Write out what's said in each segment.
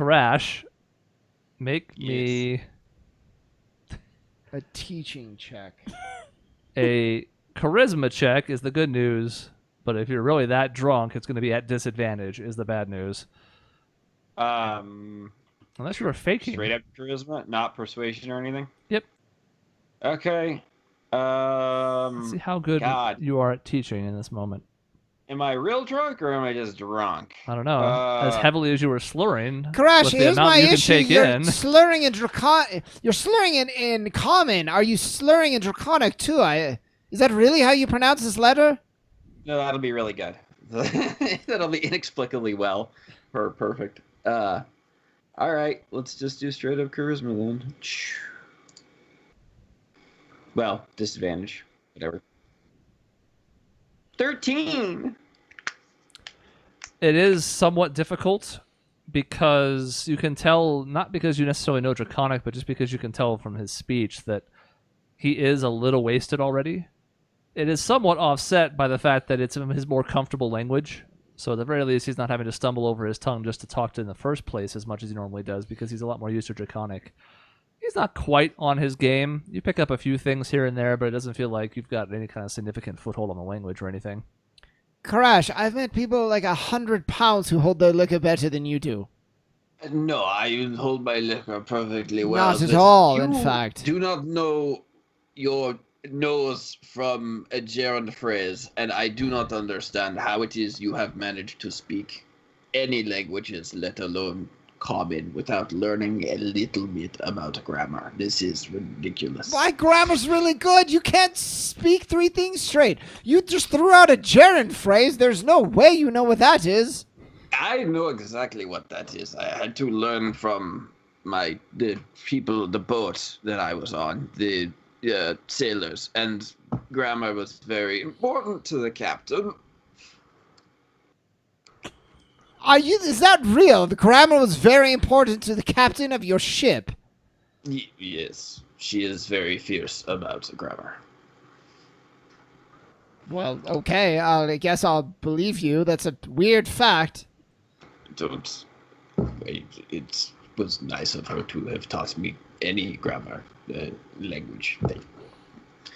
Karash, make me a teaching check. a charisma check is the good news, but if you're really that drunk, it's going to be at disadvantage is the bad news. Unless you were faking. Straight up charisma, not persuasion or anything? Yep. Okay. Let's see how good you are at teaching in this moment. Am I real drunk or am I just drunk? I don't know. As heavily as you were slurring, Karash, with the here's amount my you can issue. take You're in. slurring in You're slurring in common. Are you slurring in Draconic too? Is that really how you pronounce this letter? No, that'll be really good. That'll be inexplicably well. Perfect. All right, let's just do straight up charisma then. Well, disadvantage. Whatever. 13! It is somewhat difficult because you can tell, not because you necessarily know Draconic, but just because you can tell from his speech that he is a little wasted already. It is somewhat offset by the fact that it's his more comfortable language. So at the very least, he's not having to stumble over his tongue just to talk to in the first place as much as he normally does because he's a lot more used to Draconic. He's not quite on his game. You pick up a few things here and there, but it doesn't feel like you've got any kind of significant foothold on the language or anything. Karash, I've met people like 100 pounds who hold their liquor better than you do. No, I hold my liquor perfectly well. Not at all, in fact. Do not know your nose from a gerund phrase, and I do not understand how it is you have managed to speak any languages, let alone common, without learning a little bit about grammar. This is ridiculous. My grammar's really good. You can't speak three things straight. You just threw out a gerund phrase. There's no way you know what that is. I know exactly what that is. I had to learn from the people, the boat that I was on, the sailors, and grammar was very important to the captain. Is that real? The grammar was very important to the captain of your ship. Yes, she is very fierce about grammar. Well, okay, I guess I'll believe you. That's a weird fact. Don't. It was nice of her to have taught me any grammar language thing.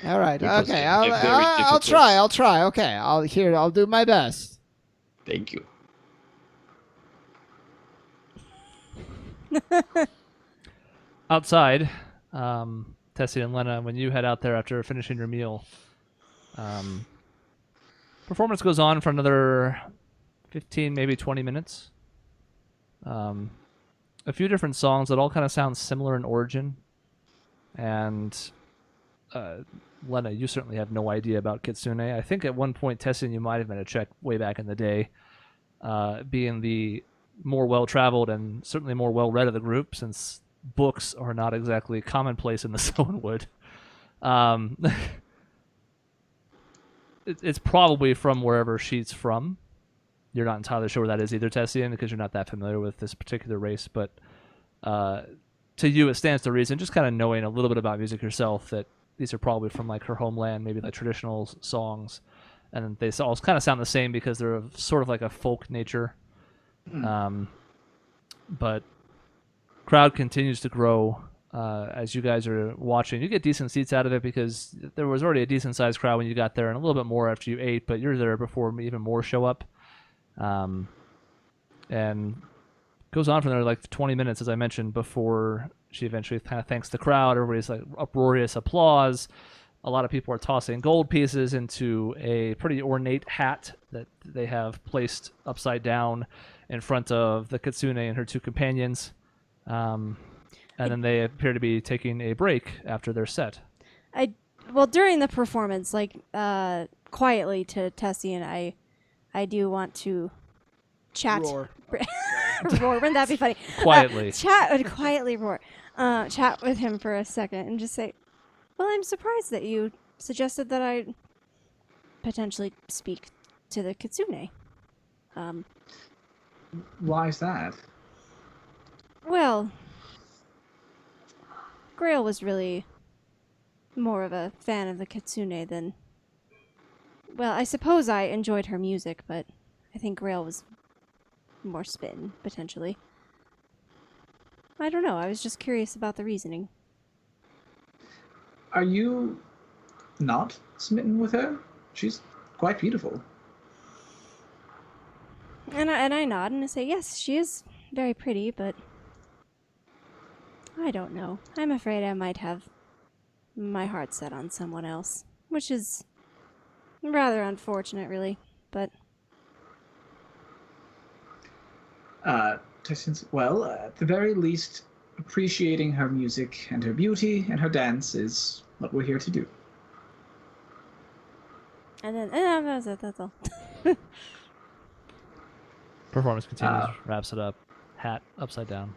All right, okay, I'll try. Okay, I'll do my best. Thank you. Outside, Tessie and Lena, when you head out there after finishing your meal, performance goes on for another 15, maybe 20 minutes. A few different songs that all kind of sound similar in origin. And Lena, you certainly have no idea about Kitsune. I think at one point, Tessie and you might have been a check way back in the day, being the more well-traveled and certainly more well-read of the group, since books are not exactly commonplace in the Stonewood. It's probably from wherever she's from. You're not entirely sure where that is either, Tessian, because you're not that familiar with this particular race, but to you it stands to reason, just kind of knowing a little bit about music yourself, that these are probably from like her homeland, maybe like traditional songs, and they all kind of sound the same because they're sort of like a folk nature. But crowd continues to grow as you guys are watching. You get decent seats out of it because there was already a decent sized crowd when you got there, and a little bit more after you ate, but you're there before even more show up. And goes on from there like 20 minutes, as I mentioned, before she eventually kind of thanks the crowd. Everybody's like uproarious applause. A lot of people are tossing gold pieces into a pretty ornate hat that they have placed upside down in front of the Kitsune and her two companions. And then they appear to be taking a break after their set. Well, during the performance, like quietly to Tessie and I do want to chat. Roar. Roar. Wouldn't that be funny? Quietly. Quietly roar. Chat with him for a second and just say, well, I'm surprised that you suggested that I potentially speak to the Kitsune. Why is that? Well, Grail was really more of a fan of the Kitsune than... Well, I suppose I enjoyed her music, but I think Grail was more spin, potentially. I don't know. I was just curious about the reasoning. Are you not smitten with her? She's quite beautiful. And I nod and I say, yes, she is very pretty, but I don't know. I'm afraid I might have my heart set on someone else, which is rather unfortunate, really, but... Well, at the very least, appreciating her music and her beauty and her dance is what we're here to do. And then, that's all. Performance continues, wraps it up. Hat upside down.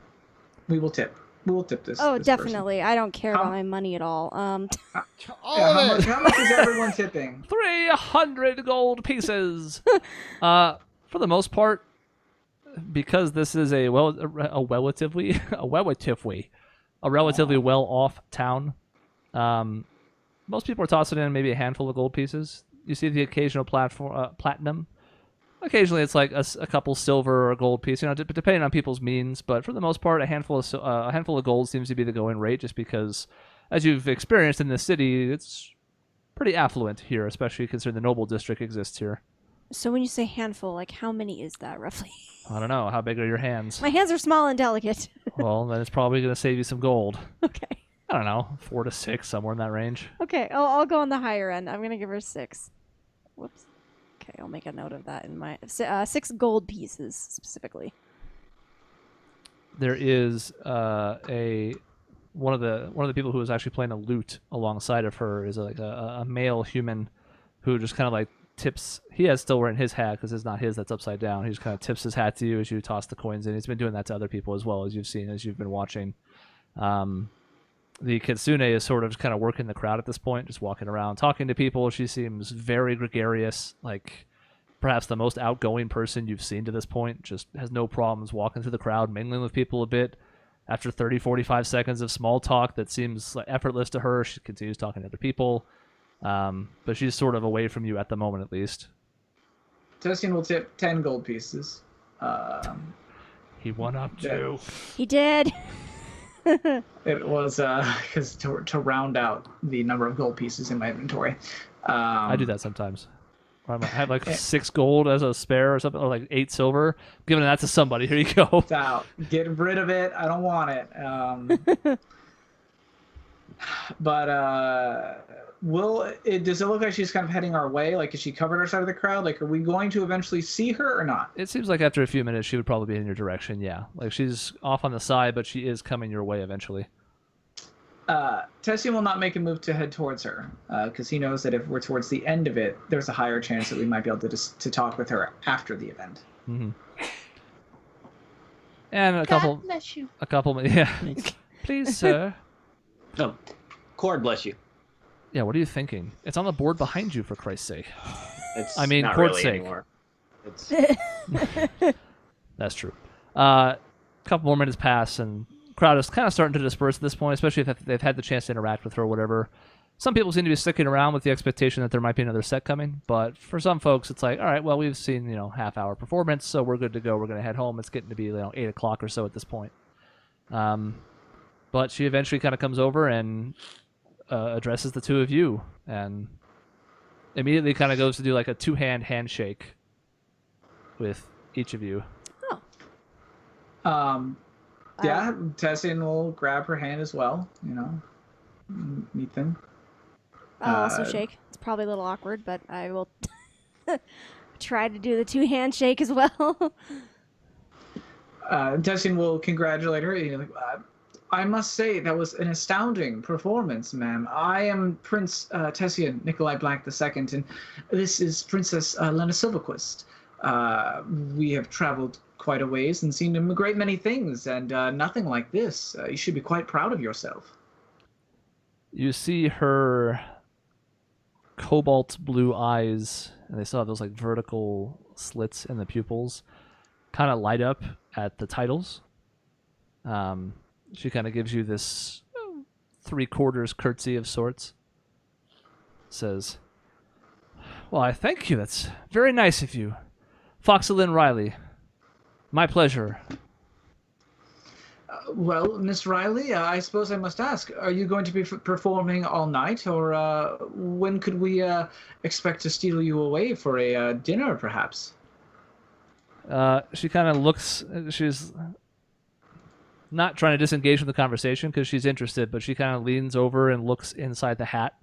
We will tip. We will tip this. Oh, this definitely. I don't care about my money at all. How much is everyone tipping? 300 gold pieces. For the most part, because this is a relatively well-off town. Most people are tossing in maybe a handful of gold pieces. You see the occasional platinum. Occasionally, it's like a couple silver or gold piece, depending on people's means. But for the most part, a handful of gold seems to be the going rate, just because, as you've experienced in this city, it's pretty affluent here, especially considering the noble district exists here. So when you say handful, like how many is that roughly? I don't know. How big are your hands? My hands are small and delicate. Well, then it's probably going to save you some gold. Okay. I don't know, 4 to 6, somewhere in that range. Okay, I'll go on the higher end. I'm gonna give her 6. Whoops. Okay, I'll make a note of that in my 6 gold pieces specifically. There is one of the people who was actually playing a lute alongside of her is like a male human who just kind of like tips. He has still wearing his hat because it's not his that's upside down. He just kind of tips his hat to you as you toss the coins in. He's been doing that to other people as well, as you've seen, as you've been watching. The kitsune is sort of kind of working the crowd at this point, just walking around, talking to people. She seems very gregarious, like perhaps the most outgoing person you've seen to this point. Just has no problems walking through the crowd, mingling with people a bit. After 30, 45 seconds of small talk that seems like effortless to her, she continues talking to other people. But she's sort of away from you at the moment, at least. Tessian will tip 10 gold pieces. He won up too. He did. It was because to round out the number of gold pieces in my inventory. I do that sometimes. I have like 6 gold as a spare or something, or like 8 silver. Giving that to somebody. Here you go. It's out. Get rid of it. I don't want it. But does it look like she's kind of heading our way? Like, is she covered our side of the crowd? Like, are we going to eventually see her or not? It seems like after a few minutes, she would probably be in your direction. Yeah, like she's off on the side, but she is coming your way eventually. Tessian will not make a move to head towards her because he knows that if we're towards the end of it, there's a higher chance that we might be able to talk with her after the event. Mm-hmm. And God bless you. a couple, yeah. Please, sir. No, Cord bless you. Yeah, what are you thinking? It's on the board behind you, for Christ's sake. It's I mean, not Cord's really sake. anymore. It's That's true. A couple more minutes pass, and crowd is kind of starting to disperse at this point, especially if they've had the chance to interact with her or whatever. Some people seem to be sticking around with the expectation that there might be another set coming, but for some folks, it's like, all right, well, we've seen, half-hour performance, so we're good to go. We're going to head home. It's getting to be 8 o'clock or so at this point. But she eventually kind of comes over and addresses the two of you, and immediately kind of goes to do like a 2-hand handshake with each of you. Yeah, Tessian will grab her hand as well, meet them. I'll also shake. It's probably a little awkward, but I will try to do the 2-hand shake as well. Tessian will congratulate her. I must say that was an astounding performance, ma'am. I am Prince Tessian Nikolai Black II, and this is Princess Lena Silverquist. We have traveled quite a ways and seen a great many things, and nothing like this. You should be quite proud of yourself. You see her cobalt blue eyes, and they still have those like vertical slits in the pupils, kind of light up at the titles. She kind of gives you this 3/4 curtsy of sorts. Says, well, I thank you. That's very nice of you. Foxalyn Riley. My pleasure. Well, Miss Riley, I suppose I must ask, are you going to be performing all night, or when could we expect to steal you away for a dinner, perhaps? She kind of looks. She's not trying to disengage from the conversation because she's interested, but she kind of leans over and looks inside the hat,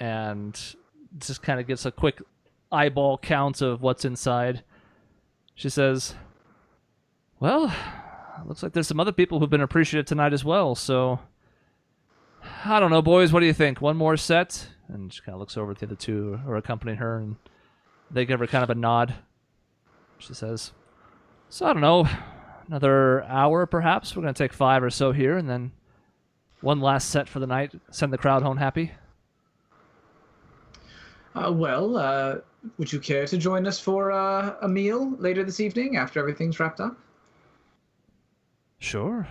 and just kind of gets a quick eyeball count of what's inside. She says, "Well, looks like there's some other people who've been appreciative tonight as well. So, I don't know, boys. What do you think? One more set?" And she kind of looks over at the other two who are accompanying her, and they give her kind of a nod. She says, "So I don't know, another hour perhaps. We're going to take 5 or so here, and then one last set for the night. Send the crowd home happy." Would you care to join us for a meal later this evening after everything's wrapped up? Sure.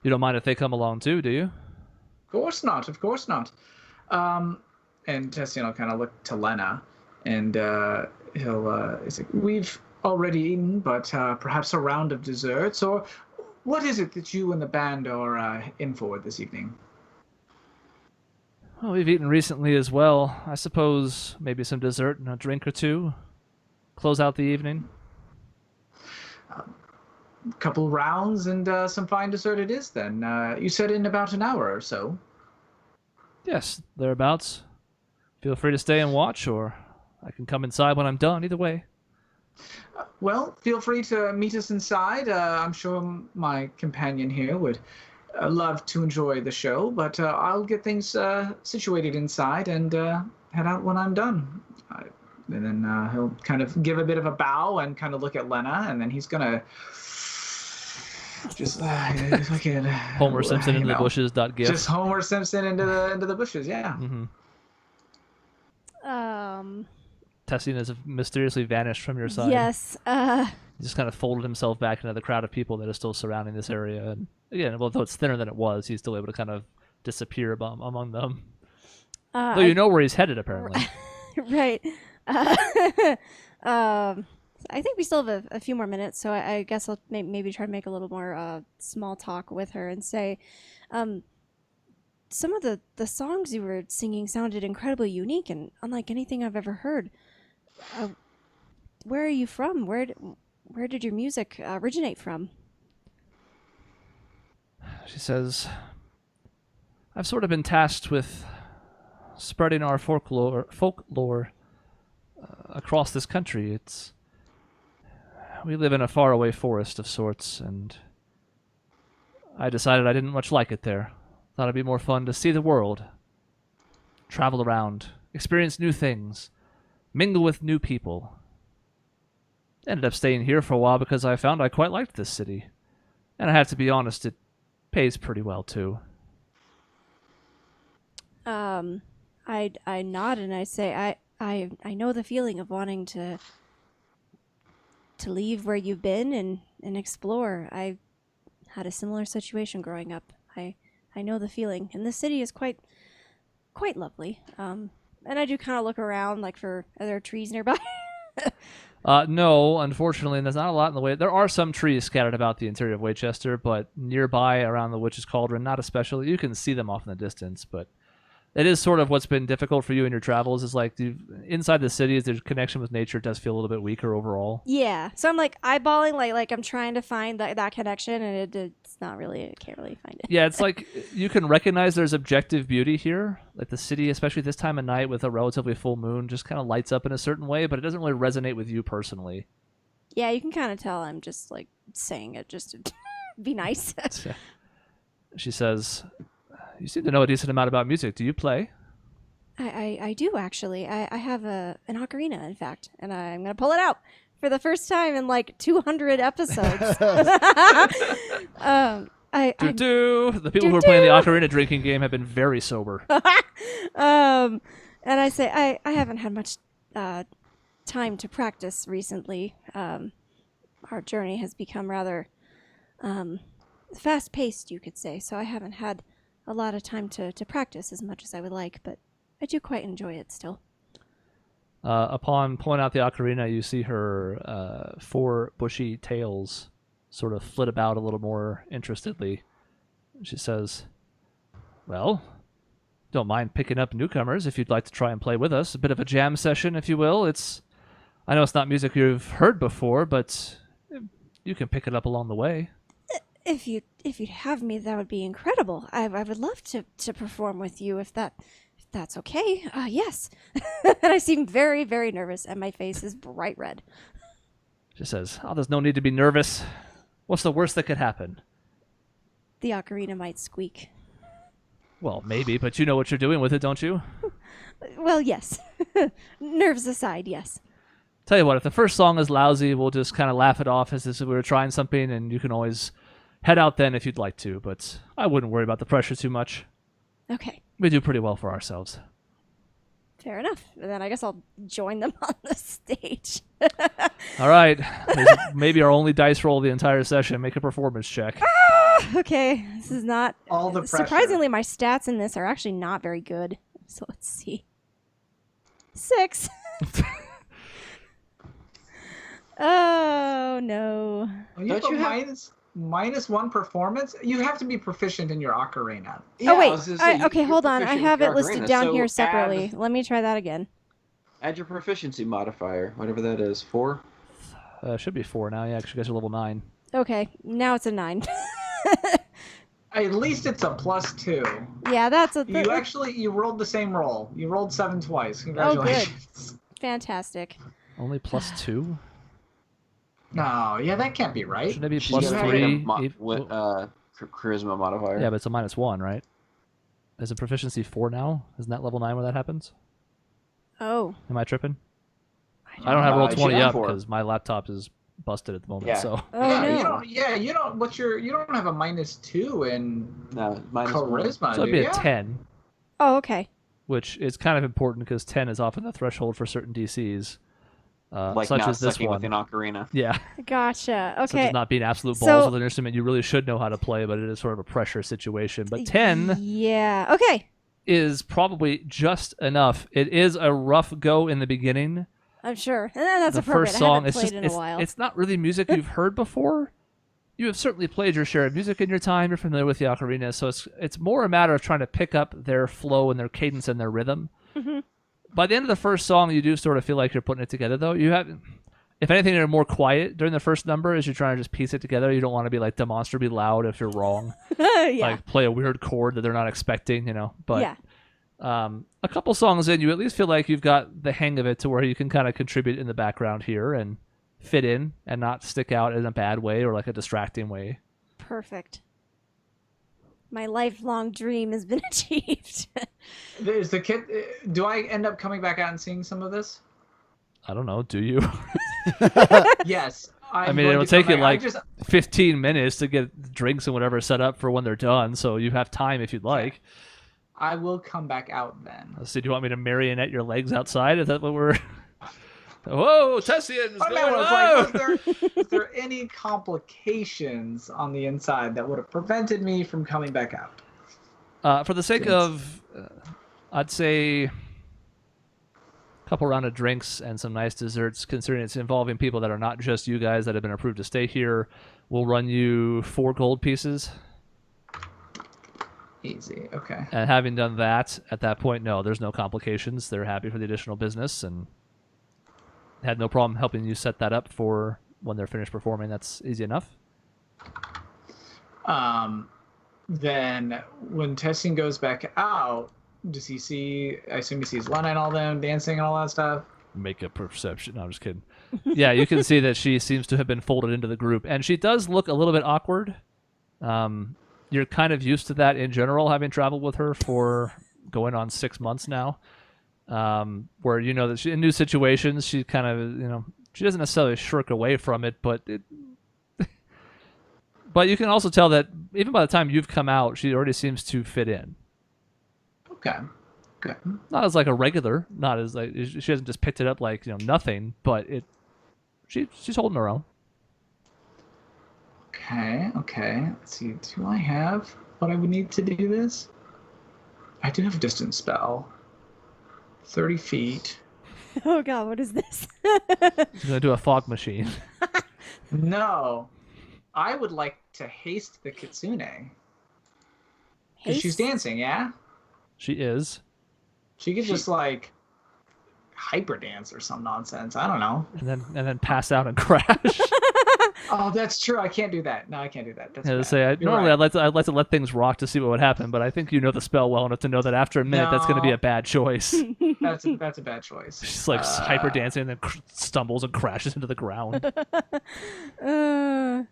You don't mind if they come along too, do you? Of course not. Of course not. And Tessian will kind of look to Lena, and he's like, "We've already eaten, but perhaps a round of desserts, or what is it that you and the band are in for this evening?" Well, we've eaten recently as well. I suppose maybe some dessert and a drink or two. Close out the evening. Couple rounds and some fine dessert it is then. You said in about an hour or so. Yes, thereabouts. Feel free to stay and watch, or I can come inside when I'm done. Either way. Well, feel free to meet us inside. I'm sure my companion here would love to enjoy the show, but I'll get things situated inside and head out when I'm done. And then he'll kind of give a bit of a bow and kind of look at Lena, and then he's gonna just fucking Homer Simpson into the bushes. .gif. Just Homer Simpson into the bushes. Yeah. Mm-hmm. Tessian has mysteriously vanished from your side. Yes. He just kind of folded himself back into the crowd of people that are still surrounding this area. And again, although it's thinner than it was, he's still able to kind of disappear among them. Though you know where he's headed, apparently. Right. I think we still have a few more minutes, so I guess I'll maybe try to make a little more small talk with her and say, some of the songs you were singing sounded incredibly unique and unlike anything I've ever heard. Where are you from? Where did your music originate from? She says, "I've sort of been tasked with spreading our folklore across this country. We live in a faraway forest of sorts, and I decided I didn't much like it there. Thought it'd be more fun to see the world, travel around, experience new things, mingle with new people. Ended up staying here for a while because I found I quite liked this city. And I have to be honest, it pays pretty well too." I nod and I say, I know the feeling of wanting to leave where you've been and explore. I had a similar situation growing up. I know the feeling, and this city is quite lovely. And I do kind of look around, like, for are there trees nearby? No, unfortunately, there's not a lot in the way. There are some trees scattered about the interior of Waychester, but nearby around the Witch's Cauldron, not especially. You can see them off in the distance, but it is sort of what's been difficult for you in your travels is like inside the cities, the connection with nature does feel a little bit weaker overall. Yeah. So I'm like eyeballing, like I'm trying to find that connection, and it's not really, I can't really find it. Yeah, it's like you can recognize there's objective beauty here. Like the city, especially this time of night with a relatively full moon, just kind of lights up in a certain way, but it doesn't really resonate with you personally. Yeah, you can kind of tell I'm just like saying it just to be nice. She says, "You seem to know a decent amount about music. Do you play?" I do, actually. I have an ocarina, in fact, and I'm going to pull it out for the first time in like 200 episodes. The people who are playing the ocarina drinking game have been very sober. And I say, I haven't had much time to practice recently. Our journey has become rather fast-paced, you could say, so I haven't had a lot of time to practice as much as I would like, but I do quite enjoy it still. Upon pulling out the ocarina, you see her 4 bushy tails sort of flit about a little more interestedly. She says, well, don't mind picking up newcomers if you'd like to try and play with us. A bit of a jam session, if you will. I know it's not music you've heard before, but you can pick it up along the way. If you'd have me, that would be incredible. I would love to perform with you if that's okay. Yes. And I seem very, very nervous, and my face is bright red. She says, oh, there's no need to be nervous. What's the worst that could happen? The ocarina might squeak. Well, maybe, but you know what you're doing with it, don't you? Well, yes. Nerves aside, yes. Tell you what, if the first song is lousy, we'll just kind of laugh it off as if we were trying something, and you can always head out then if you'd like to, but I wouldn't worry about the pressure too much. Okay. We do pretty well for ourselves. Fair enough. And then I guess I'll join them on the stage. All right. This is maybe our only dice roll of the entire session. Make a performance check. Okay. This is not... All the pressure. Surprisingly, my stats in this are actually not very good. So let's see. 6. Oh, no. You Don't have you a have- -1 performance? You have to be proficient in your ocarina. Yeah, Oh, I wait. was gonna say, Okay, you're hold on. I proficient have with it listed Ocarina, down so here separately. Let me try that again. Add your proficiency modifier, whatever that is. 4? Should be 4 now, yeah, because you guys are level 9. Okay, now it's a 9. At least it's a +2. Yeah, that's a... You rolled the same roll. You rolled 7 twice. Oh, good. Congratulations. Fantastic. Only +2? No, yeah, that can't be right. Shouldn't it be You gotta get a +3? charisma modifier. Yeah, but it's a -1, right? Is it proficiency 4 now? Isn't that level 9 where that happens? Oh. Am I tripping? I don't have roll it should 20 have up 4. because my laptop is busted at the moment. Yeah. So Oh, no. You don't. You don't have a -2 in No, -1. charisma. it'd do be ya? a 10, Oh, okay. which is kind of important because 10 is often the threshold for certain DCs, Like such not as this sucking one. with an ocarina. Yeah, Gotcha. such Okay. as not being absolute balls So- with an instrument you really should know how to play, but it is sort of a pressure situation. But 10 Yeah. Okay. is probably just enough. It is a rough go in the beginning. I'm sure. And that's The appropriate. first I song, haven't it's played just in a while. it's not really music you've heard before. You have certainly played your share of music in your time. You're familiar with the ocarina, so it's more a matter of trying to pick up their flow and their cadence and their rhythm. Mhm. By the end of the first song, you do sort of feel like you're putting it together, though. You have, if anything, you're more quiet during the first number as you're trying to just piece it together. You don't want to be like demonstrably loud if you're wrong. Yeah. Like play a weird chord that they're not expecting, But yeah. a couple songs in, you at least feel like you've got the hang of it to where you can kind of contribute in the background here and fit in and not stick out in a bad way or like a distracting way. Perfect. My lifelong dream has been achieved. Is the kid? Do I end up coming back out and seeing some of this? I don't know. Do you? Yes. I mean, it'll take you like 15 minutes to get drinks and whatever set up for when they're done, so you have time if you'd like. I will come back out then. Let's see, do you want me to marionette your legs outside? Is that what we're... Whoa, Tessian! My man was like, was there any complications on the inside that would have prevented me from coming back out? For the sake of, I'd say, a couple round of drinks and some nice desserts, considering it's involving people that are not just you guys that have been approved to stay here, we'll run you 4 gold pieces. Easy. Okay. And having done that, at that point, no, there's no complications. They're happy for the additional business and had no problem helping you set that up for when they're finished performing. That's easy enough. Then when Tessin goes back out, does he see? I assume he sees Lana and all them dancing and all that stuff. Make a perception. No, I'm just kidding. Yeah, you can see that she seems to have been folded into the group, and she does look a little bit awkward. You're kind of used to that in general, having traveled with her for going on 6 months now. Where you know that she, in new situations, she kind of, she doesn't necessarily shirk away from it, but but you can also tell that even by the time you've come out, she already seems to fit in. Okay. Good. Not as like a regular, not as like she hasn't just picked it up like nothing, but she's holding her own. Okay. Let's see. Do I have what I would need to do this? I do have a distance spell. 30 feet. Oh god, what is this? She's gonna do a fog machine. No. I would like to haste the kitsune. 'Cause Haste? she's dancing, yeah? She is. She could just like hyper dance or some nonsense. I don't know. And then pass out and crash. Oh, that's true. I can't do that. No, I can't do that. That's Yeah, bad. say, You're normally right. I'd like to let things rock to see what would happen, but I think you know the spell well enough to know that after a minute that's going to be No. a bad choice. That's a bad choice. She's like hyper dancing and then stumbles and crashes into the ground. Uh,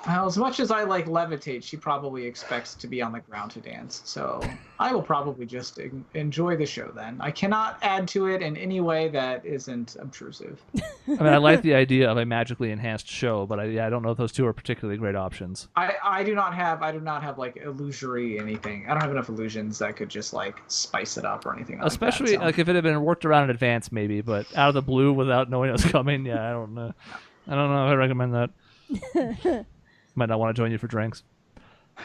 Well, as much as I like levitate, she probably expects to be on the ground to dance. So I will probably just enjoy the show then. I cannot add to it in any way that isn't obtrusive. I mean, I like the idea of a magically enhanced show, but I don't know if those two are particularly great options. I do not have like illusory anything. I don't have enough illusions that could just like spice it up or anything like Especially that. So. like if it had been worked around in advance, maybe, but out of the blue without knowing it was coming, yeah, I don't know. I don't know if I recommend that. Might not want to join you for drinks.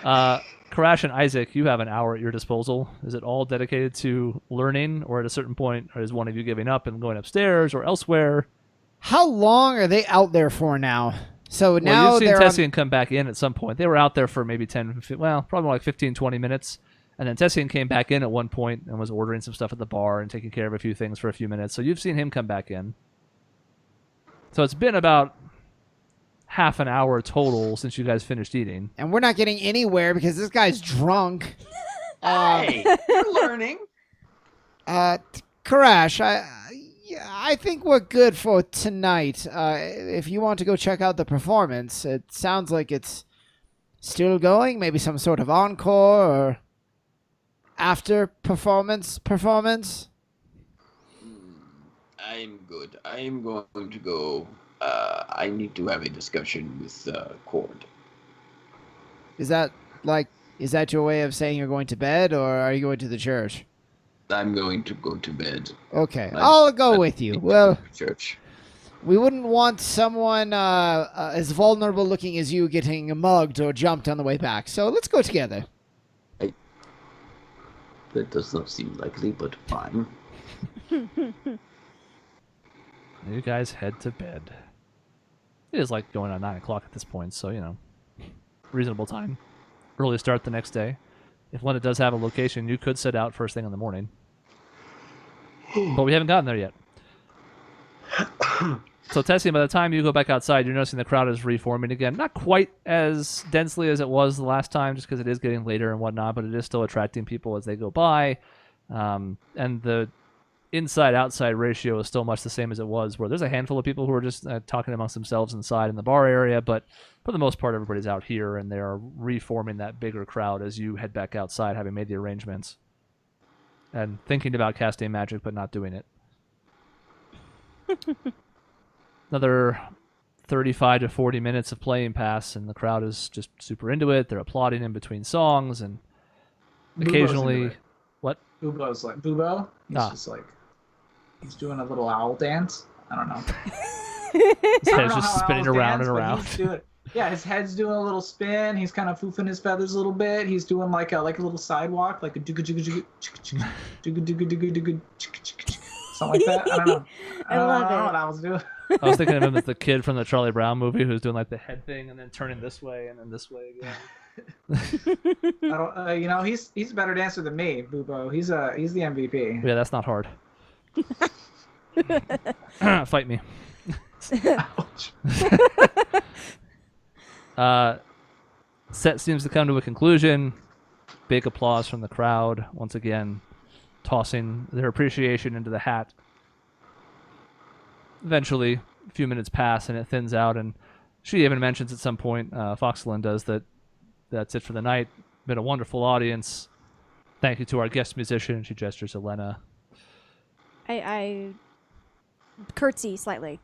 Karash and Isaac, you have an hour at your disposal. Is it all dedicated to learning, or at a certain point, or is one of you giving up and going upstairs or elsewhere? How long are they out there for now? So Well, now you've seen they're Tessian come back in at some point. They were out there for maybe 10, probably more like 15, 20 minutes. And then Tessian came back in at one point and was ordering some stuff at the bar and taking care of a few things for a few minutes. So you've seen him come back in. So it's been about half an hour total since you guys finished eating. and we're not getting anywhere because this guy's drunk. Hey, you're learning. Karash, I think we're good for tonight. If you want to go check out the performance, it sounds like it's still going. Maybe some sort of encore or after performance. I'm good. I'm going to go. I need to have a discussion with Cord. Is that your way of saying you're going to bed, or are you going to the church? I'm going to go to bed. Okay, I- I'll go with you. Well, Church. we wouldn't want someone as vulnerable looking as you getting mugged or jumped on the way back. So let's go together. That does not seem likely, but fine. You guys head to bed. It is like going on 9 o'clock at this point, so, reasonable time. Early start the next day. If Lena does have a location, you could set out first thing in the morning. But we haven't gotten there yet. So, Tessian, by the time you go back outside, you're noticing the crowd is reforming again. Not quite as densely as it was the last time, just because it is getting later and whatnot, but it is still attracting people as they go by. And the inside-outside ratio is still much the same as it was, where there's a handful of people who are just talking amongst themselves inside in the bar area, but for the most part, everybody's out here, and they're reforming that bigger crowd as you head back outside, having made the arrangements. And thinking about casting magic, but not doing it. Another 35 to 40 minutes of playing pass, and the crowd is just super into it. They're applauding in between songs, and Bubo's occasionally... into it. What? Bubo's like Bubo. He's just like he's doing a little owl dance. I don't know. His I don't head's know just how spinning owls around dance, and but around. he's doing- yeah, his head's doing a little spin. He's kind of foofing his feathers a little bit. He's doing like a little sidewalk, like a dooga dooga dooga chicka chicka dooga dooga dooga dooga chicka chicka chicka. Something like that. I don't know. I love don't know it. what owls do. I was thinking of him as the kid from the Charlie Brown movie who's doing like the head thing and then turning this way and then this way again. I don't. He's a better dancer than me, Bubo. He's the MVP. Yeah, that's not hard. Fight me. Set seems to come to a conclusion. Big applause from the crowd, once again, tossing their appreciation into the hat. Eventually, a few minutes pass and it thins out, and she even mentions at some point, Foxlin does, that's it for the night. Been a wonderful audience. Thank you to our guest musician. She gestures to Lena. I curtsy slightly.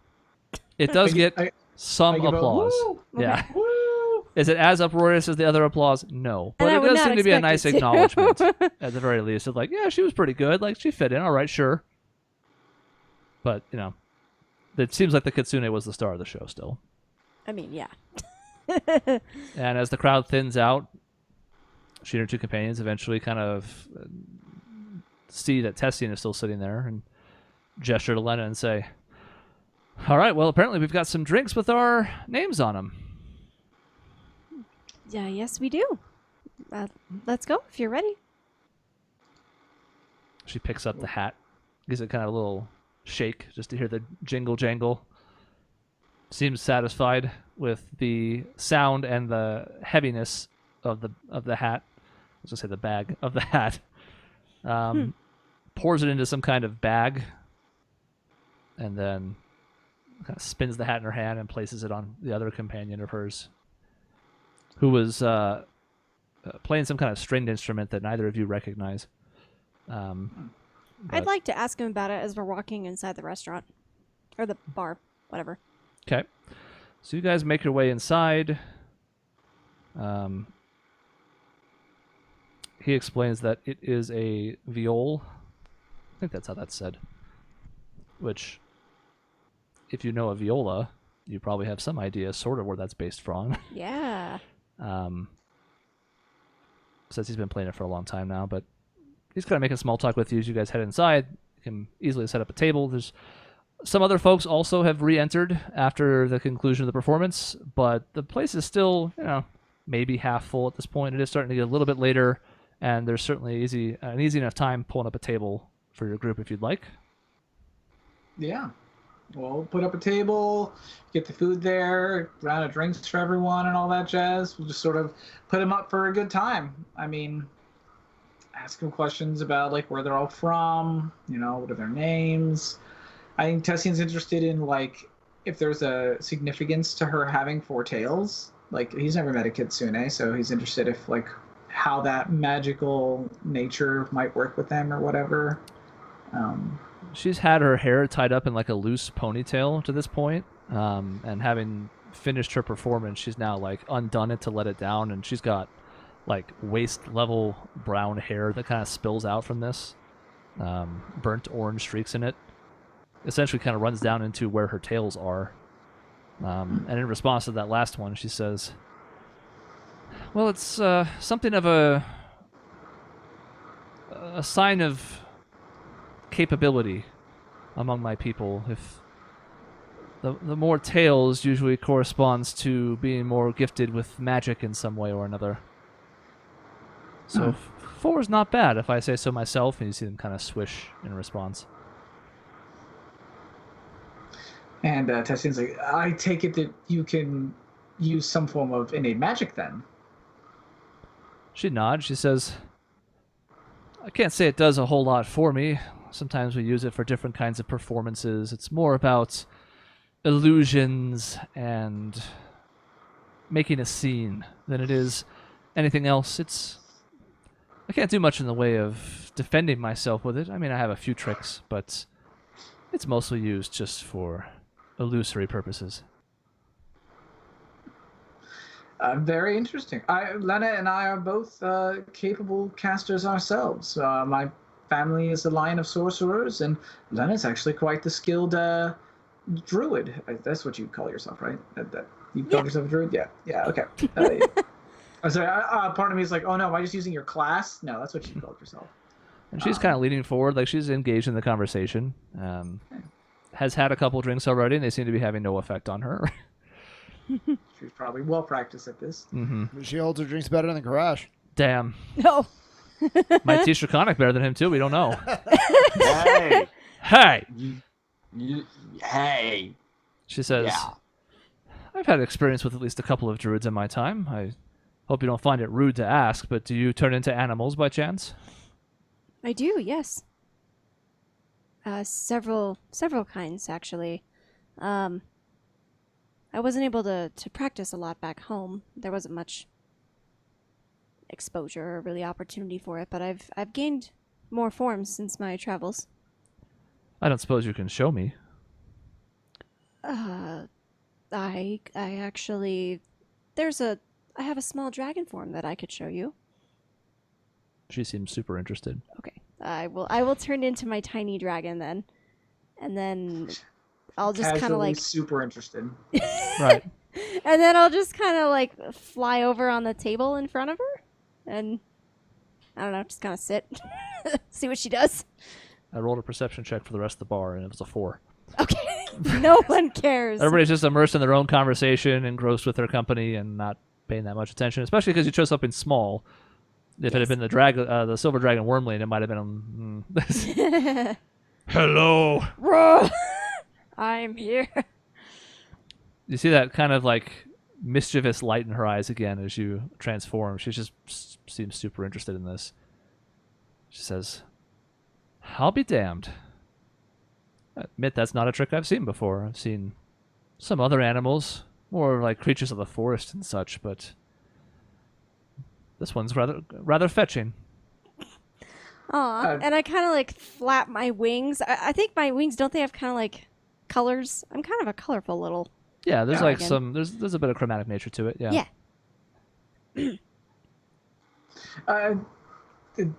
It does get I some give a applause. woo. Yeah. Woo! Is it as uproarious as the other applause? No. But And I it would does not seem to be a expect nice it to. acknowledgement, at the very least. Of like, yeah, she was pretty good. Like, she fit in. All right, sure. But, it seems like the Kitsune was the star of the show still. I mean, yeah. And as the crowd thins out, she and her two companions eventually kind of see that Tessian is still sitting there and gesture to Lena and say, All right. Well, apparently we've got some drinks with our names on them. Yeah, yes, we do. Let's go if you're ready. She picks up the hat, gives it kind of a little shake just to hear the jingle jangle. Seems satisfied with the sound and the heaviness of the hat. I was gonna say the bag of the hat. Pours it into some kind of bag, and then kind of spins the hat in her hand and places it on the other companion of hers, who was playing some kind of stringed instrument that neither of you recognize. I'd like to ask him about it as we're walking inside the restaurant. Or the bar, whatever. Okay. So you guys make your way inside. He explains that it is a viol. I think that's how that's said. Which, if you know a viola, you probably have some idea sort of where that's based from. Yeah. Says he's been playing it for a long time now, but he's kind of making small talk with you as you guys head inside. You can easily set up a table. There's some other folks also have re-entered after the conclusion of the performance, but the place is still, maybe half full at this point. It is starting to get a little bit later, and there's certainly an easy enough time pulling up a table for your group if you'd like. Yeah. We'll put up a table, get the food there, round of drinks for everyone and all that jazz. We'll just sort of put them up for a good time. I mean, ask them questions about like where they're all from, what are their names. I think Tessian's interested in like if there's a significance to her having 4 tails. Like he's never met a kitsune, so he's interested if like how that magical nature might work with them or whatever. She's had her hair tied up in like a loose ponytail to this point, and having finished her performance, she's now like undone it to let it down, and she's got like waist level brown hair that kind of spills out from this, burnt orange streaks in it. Essentially kind of runs down into where her tails are. And in response to that last one, she says, well, it's something of a sign of capability among my people. If the more tails usually corresponds to being more gifted with magic in some way or another. So 4 is not bad if I say so myself, and you see them kind of swish in response. And Tessian's like, I take it that you can use some form of innate magic then. She nods. She says, I can't say it does a whole lot for me. Sometimes we use it for different kinds of performances. It's more about illusions and making a scene than it is anything else. I can't do much in the way of defending myself with it. I mean, I have a few tricks, but it's mostly used just for illusory purposes. Very interesting. Lena and I are both capable casters ourselves. My family is a line of sorcerers, and Lena's actually quite the skilled druid. That's what you call yourself, right? You call yourself a druid? Yeah, okay. I'm sorry, part of me is like, oh no, am I just using your class? No, that's what you called yourself. And she's kind of leaning forward, like she's engaged in the conversation. Has had a couple drinks already, and they seem to be having no effect on her. She's probably well practiced at this. Mm-hmm. She holds her drinks better in the garage. Damn. No. Might teach Draconic better than him, too. We don't know. Hey. Hey! Hey. She says, Yeah. I've had experience with at least a couple of druids in my time. I hope you don't find it rude to ask, but do you turn into animals by chance? I do, yes. Several kinds, actually. I wasn't able to practice a lot back home. There wasn't much exposure or really opportunity for it, but I've gained more forms since my travels. I don't suppose you can show me. I actually I have a small dragon form that I could show you. She seems super interested. Okay. I will turn into my tiny dragon then. And then I'll just kind of like super interested. Right. And then I'll just kind of like fly over on the table in front of her and I don't know, just kind of sit. See what she does. I rolled a perception check for the rest of the bar, and it was a 4. Okay. No one cares. Everybody's just immersed in their own conversation, engrossed with their company, and not paying that much attention. Especially because you chose something small. If it had been the silver dragon Wormling, it might have been. Hello. I'm here. You see that kind of like mischievous light in her eyes again as you transform. She just seems super interested in this. She says, "I'll be damned. I admit that's not a trick I've seen before. I've seen some other animals, more like creatures of the forest and such, but this one's rather fetching." Aw, and I kind of like flap my wings. I think my wings, don't they have kind of like colors? I'm kind of a colorful little. Yeah, there's like dragon. there's a bit of chromatic nature to it. Yeah.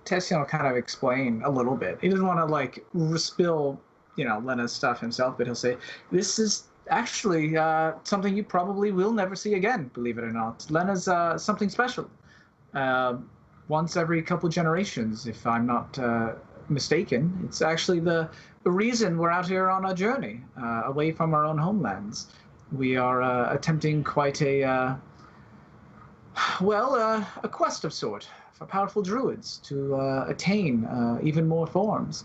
Tessian will kind of explain a little bit. He doesn't want to like spill, Lena's stuff himself, but he'll say, "This is actually something you probably will never see again, believe it or not. Lena's something special. Once every couple generations, if I'm not mistaken. It's actually the reason we're out here on a journey away from our own homelands. We are attempting quite a quest of sort for powerful druids to attain even more forms.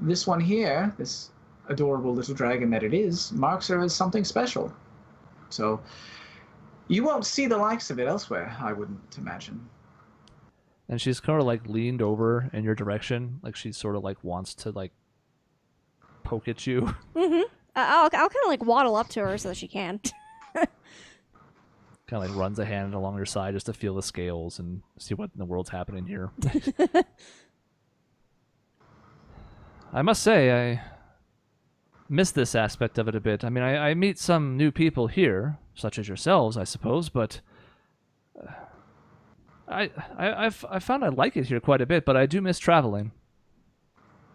This one here, this adorable little dragon that it is, marks her as something special. So you won't see the likes of it elsewhere, I wouldn't imagine." And she's kind of like leaned over in your direction, like she sort of like wants to like poke at you. Mm-hmm. I'll kind of like waddle up to her so that she can. Kind of like runs a hand along her side just to feel the scales and see what in the world's happening here. I must say, I miss this aspect of it a bit. I mean, I meet some new people here, such as yourselves, I suppose, but I found I like it here quite a bit, but I do miss traveling.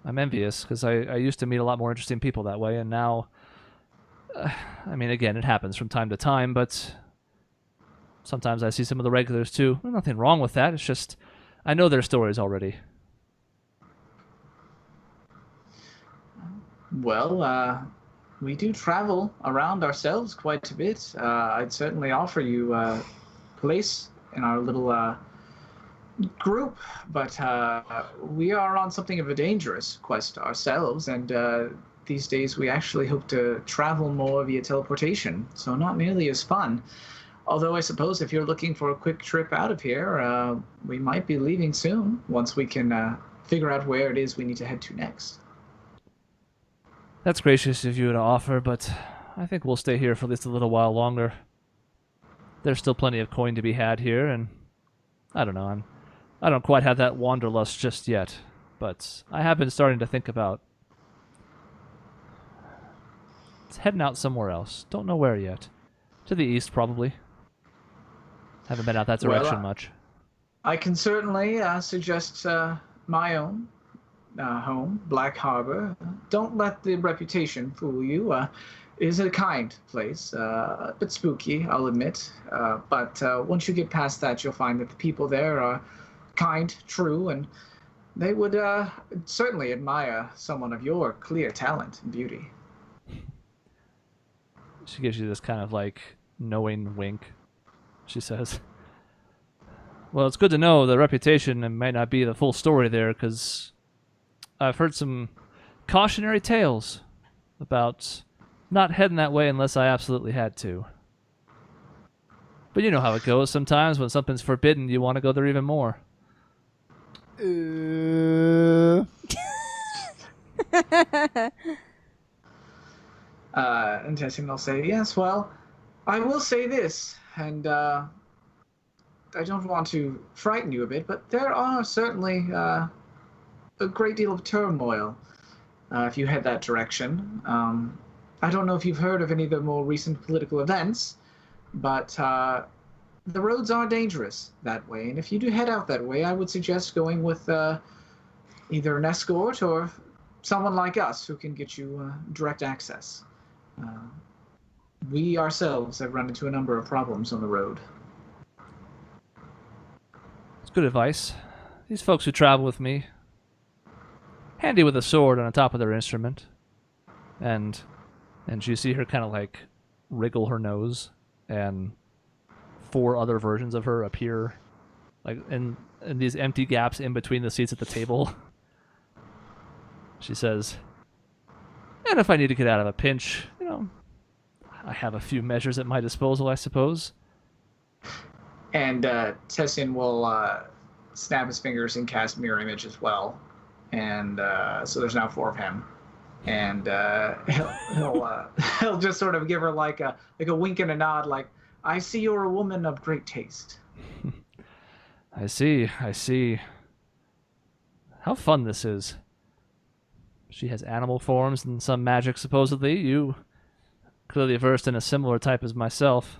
I'm envious, because I used to meet a lot more interesting people that way, and now, I mean, again, it happens from time to time, but sometimes I see some of the regulars too. There's nothing wrong with that, it's just, I know their stories already. Well, we do travel around ourselves quite a bit. I'd certainly offer you a place in our little group, but we are on something of a dangerous quest ourselves, and these days we actually hope to travel more via teleportation, so not nearly as fun. Although I suppose if you're looking for a quick trip out of here, we might be leaving soon, once we can figure out where it is we need to head to next. That's gracious of you to offer, but I think we'll stay here for at least a little while longer. There's still plenty of coin to be had here, and I don't know, I don't quite have that wanderlust just yet, but I have been starting to think about heading out somewhere else. Don't know where yet. To the east, probably. Haven't been out that direction much. I can certainly suggest my own home, Black Harbor. Don't let the reputation fool you. It is a kind place, a bit spooky, I'll admit. But once you get past that, you'll find that the people there are kind, true, and they would certainly admire someone of your clear talent and beauty. She gives you this kind of like knowing wink. She says, "Well, it's good to know the reputation and might not be the full story there, because I've heard some cautionary tales about not heading that way unless I absolutely had to. But you know how it goes. Sometimes when something's forbidden, you want to go there even more." And Tessin will say, "Yes, well, I will say this, and I don't want to frighten you a bit, but there are certainly a great deal of turmoil if you head that direction. I don't know if you've heard of any of the more recent political events, but the roads are dangerous that way, and if you do head out that way, I would suggest going with either an escort or someone like us who can get you direct access. We ourselves have run into a number of problems on the road." It's good advice. These folks who travel with me, handy with a sword on the top of their instrument, and And you see her kind of like wriggle her nose, and 4 other versions of her appear, like in these empty gaps in between the seats at the table. She says, "And if I need to get out of a pinch, I have a few measures at my disposal, I suppose." And Tessian will snap his fingers and cast mirror image as well. And so there's now 4 of him. And he'll just sort of give her like a wink and a nod, like, "I see you're a woman of great taste." I see. How fun this is. She has animal forms and some magic, supposedly. You clearly versed in a similar type as myself.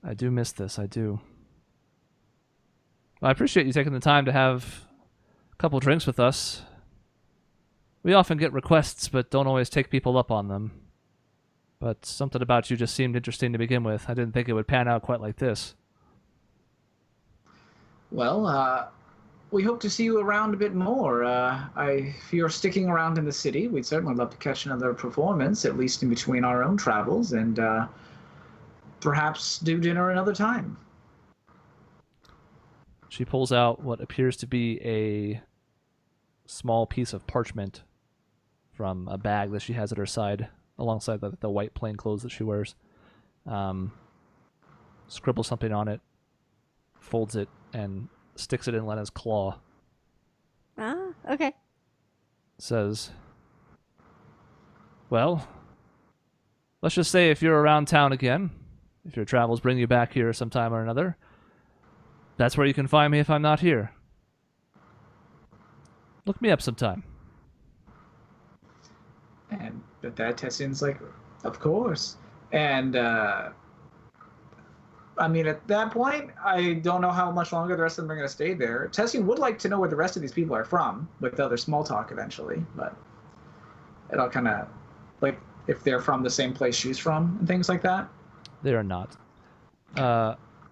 I do miss this, I do. Well, I appreciate you taking the time to have a couple drinks with us. We often get requests, but don't always take people up on them. But something about you just seemed interesting to begin with. I didn't think it would pan out quite like this. Well, we hope to see you around a bit more. If you're sticking around in the city, we'd certainly love to catch another performance, at least in between our own travels, and perhaps do dinner another time. She pulls out what appears to be a small piece of parchment from a bag that she has at her side, alongside the white plain clothes that she wears. Scribbles something on it, folds it, and sticks it in Lena's claw. Ah, okay. Says, "Well, let's just say if you're around town again, if your travels bring you back here sometime or another, that's where you can find me if I'm not here. Look me up sometime." And at that, Tessian's like, "Of course." And I mean, at that point, I don't know how much longer the rest of them are going to stay there. Tessian would like to know where the rest of these people are from, with other small talk eventually, but it'll kind of, like, if they're from the same place she's from and things like that. They are not.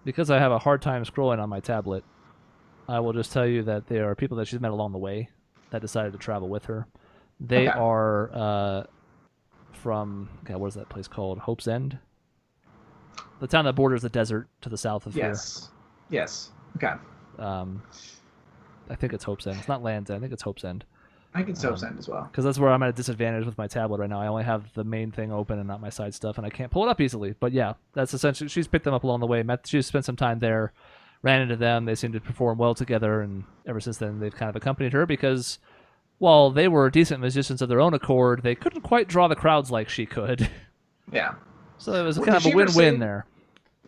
Because I have a hard time scrolling on my tablet, I will just tell you that they are people that she's met along the way that decided to travel with her. They Okay. are from, God, what is that place called? Hope's End? The town that borders the desert to the south of Yes. Yes. Okay. here. I think it's Hope's End. It's not Land's End. I think it's Hope's End. I can so send as well. Because that's where I'm at a disadvantage with my tablet right now. I only have the main thing open and not my side stuff, and I can't pull it up easily. But yeah, that's essentially, she's picked them up along the way. She's spent some time there, ran into them. They seem to perform well together, and ever since then, they've kind of accompanied her because while they were decent musicians of their own accord, they couldn't quite draw the crowds like she could. Yeah. So it was Well, kind of did a she ever win-win say- there.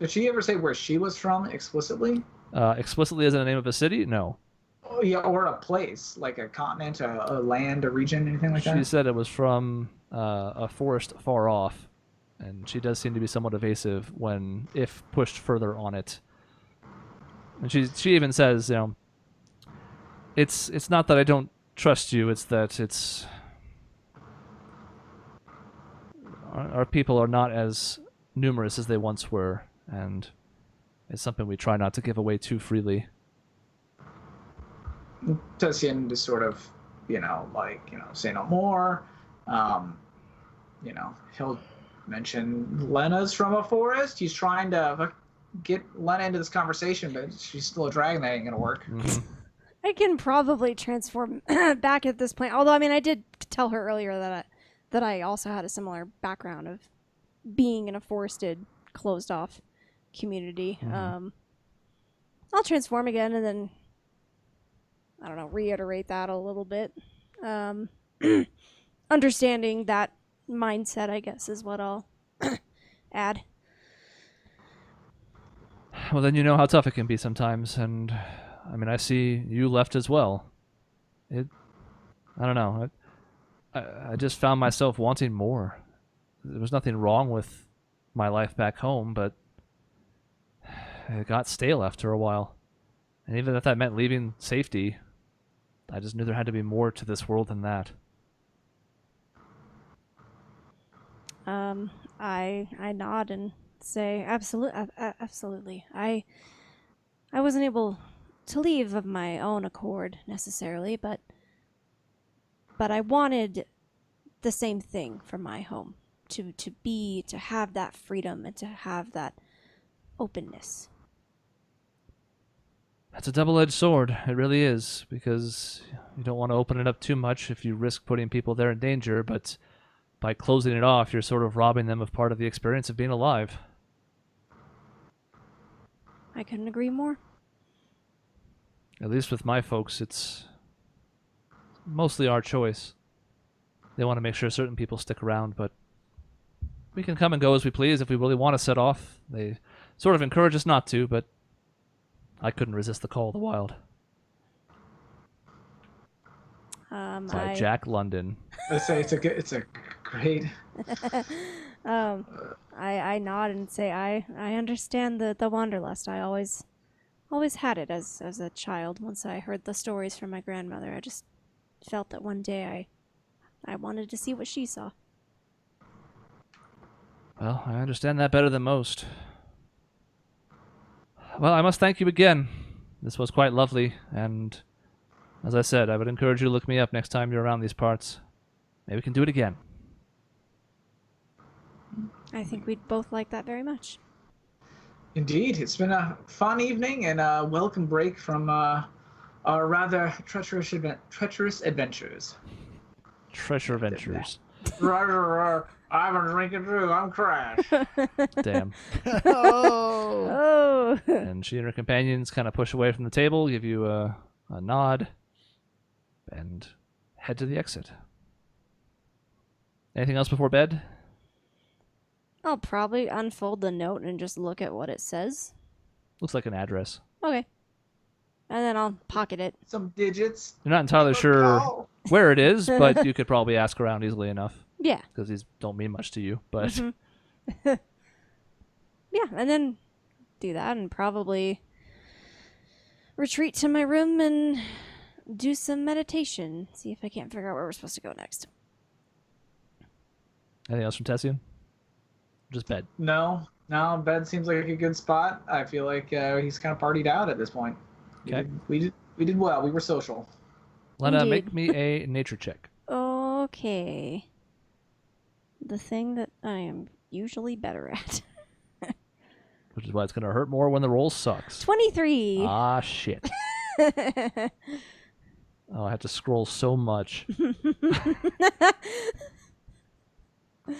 Did she ever say where she was from explicitly? Explicitly as in the name of a city? No. Oh, yeah, or a place, like a continent, a land, a region, anything like She that? said it was from a forest far off, and she does seem to be somewhat evasive when, if pushed further on it. And she even says, it's not that I don't trust you, it's that our people are not as numerous as they once were, and it's something we try not to give away too freely. Tessian just sort of, say no more. He'll mention Lena's from a forest. He's trying to get Lena into this conversation, but she's still a dragon. That ain't gonna work. I can probably transform back at this point. Although, I mean, I did tell her earlier that I also had a similar background of being in a forested, closed-off community. I'll transform again and then, I don't know, reiterate that a little bit. Understanding that mindset, I guess, is what I'll add. Well, then you know how tough it can be sometimes, and I mean, I see you left as well. I don't know. I just found myself wanting more. There was nothing wrong with my life back home, but it got stale after a while. And even if that meant leaving safety, I just knew there had to be more to this world than that. I nod and say, absolutely. I wasn't able to leave of my own accord necessarily, but I wanted the same thing for my home. To have that freedom and to have that openness. That's a double-edged sword. It really is, because you don't want to open it up too much if you risk putting people there in danger, but by closing it off, you're sort of robbing them of part of the experience of being alive. I couldn't agree more. At least with my folks, it's mostly our choice. They want to make sure certain people stick around, but we can come and go as we please if we really want to set off. They sort of encourage us not to, but I couldn't resist the call of the wild. By Jack London. I say it's a great. I nod and say I understand the wanderlust. I always had it as a child. Once I heard the stories from my grandmother, I just felt that one day I wanted to see what she saw. Well, I understand that better than most. Well, I must thank you again. This was quite lovely, and as I said, I would encourage you to look me up next time you're around these parts. Maybe we can do it again. I think we'd both like that very much. Indeed, it's been a fun evening and a welcome break from our rather treacherous adventures. Treasure Ventures. I've been drinking too. I'm Crash. Damn. Oh. Oh. And she and her companions kind of push away from the table, give you a nod, and head to the exit. Anything else before bed? I'll probably unfold the note and just look at what it says. Looks like an address. Okay. And then I'll pocket it. Some digits. You're not entirely sure where it is, but you could probably ask around easily enough. Yeah. Because these don't mean much to you, but... Mhm. Yeah, and then do that and probably retreat to my room and do some meditation. See if I can't figure out where we're supposed to go next. Anything else from Tessian? Just bed. No, bed seems like a good spot. I feel like he's kind of partied out at this point. Okay. We did well. We were social. Lena, Indeed. make me a nature check. Okay. The thing that I am usually better at. Which is why it's going to hurt more when the roll sucks. 23. Ah, shit. Oh, I have to scroll so much.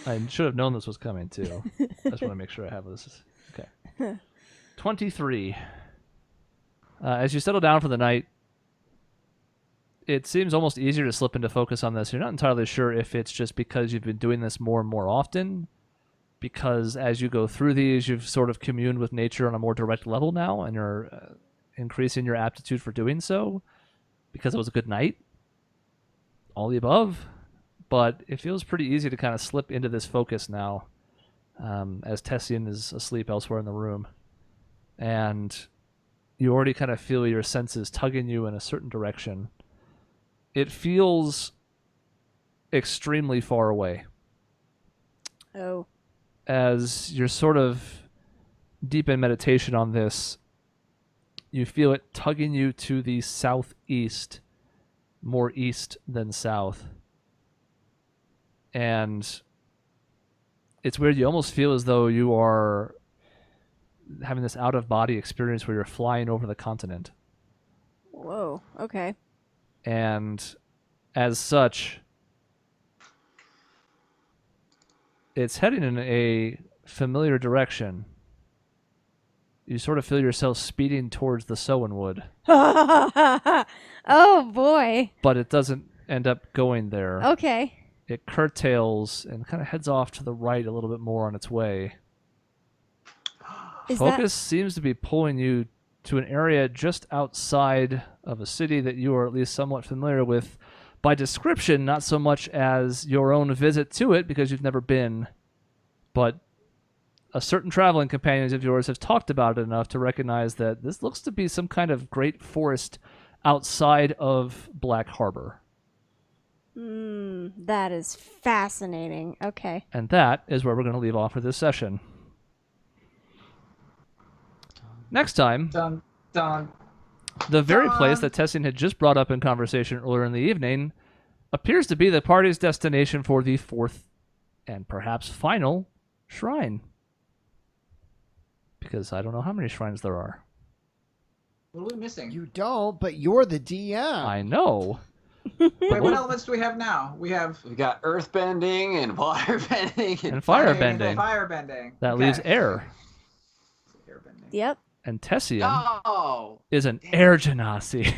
I should have known this was coming, too. I just want to make sure I have this. Okay. 23. As you settle down for the night, it seems almost easier to slip into focus on this. You're not entirely sure if it's just because you've been doing this more and more often, because as you go through these, you've sort of communed with nature on a more direct level now, and you're increasing your aptitude for doing so, because it was a good night. All the above. But it feels pretty easy to kind of slip into this focus now, as Tessian is asleep elsewhere in the room. And you already kind of feel your senses tugging you in a certain direction. It feels extremely far away. Oh. As you're sort of deep in meditation on this, you feel it tugging you to the southeast, more east than south. And it's weird. You almost feel as though you are having this out-of-body experience where you're flying over the continent. Whoa. Okay. And as such, it's heading in a familiar direction. You sort of feel yourself speeding towards the Sowenwood. Oh, boy. But it doesn't end up going there. Okay. It curtails and kind of heads off to the right a little bit more on its way. Is Focus seems to be pulling you to an area just outside of a city that you are at least somewhat familiar with by description, not so much as your own visit to it because you've never been, but a certain traveling companions of yours have talked about it enough to recognize that this looks to be some kind of great forest outside of Black Harbor. That is fascinating. Okay. And that is where we're going to leave off for this session. Next time, Dun, dun. the very place that Tessian had just brought up in conversation earlier in the evening appears to be the party's destination for the fourth and perhaps final shrine. Because I don't know how many shrines there are. What are we missing? You don't, but you're the DM. I know. Wait, what elements do we have now? We have We got earth bending and water bending And fire fire bending. Fire bending. That Okay. leaves air. Air bending. Yep. And Tessium Oh, is an air genasi.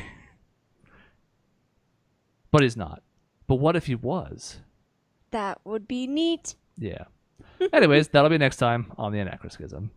But he's not. But what if he was? That would be neat. Yeah. Anyways, that'll be next time on the Anachroschism.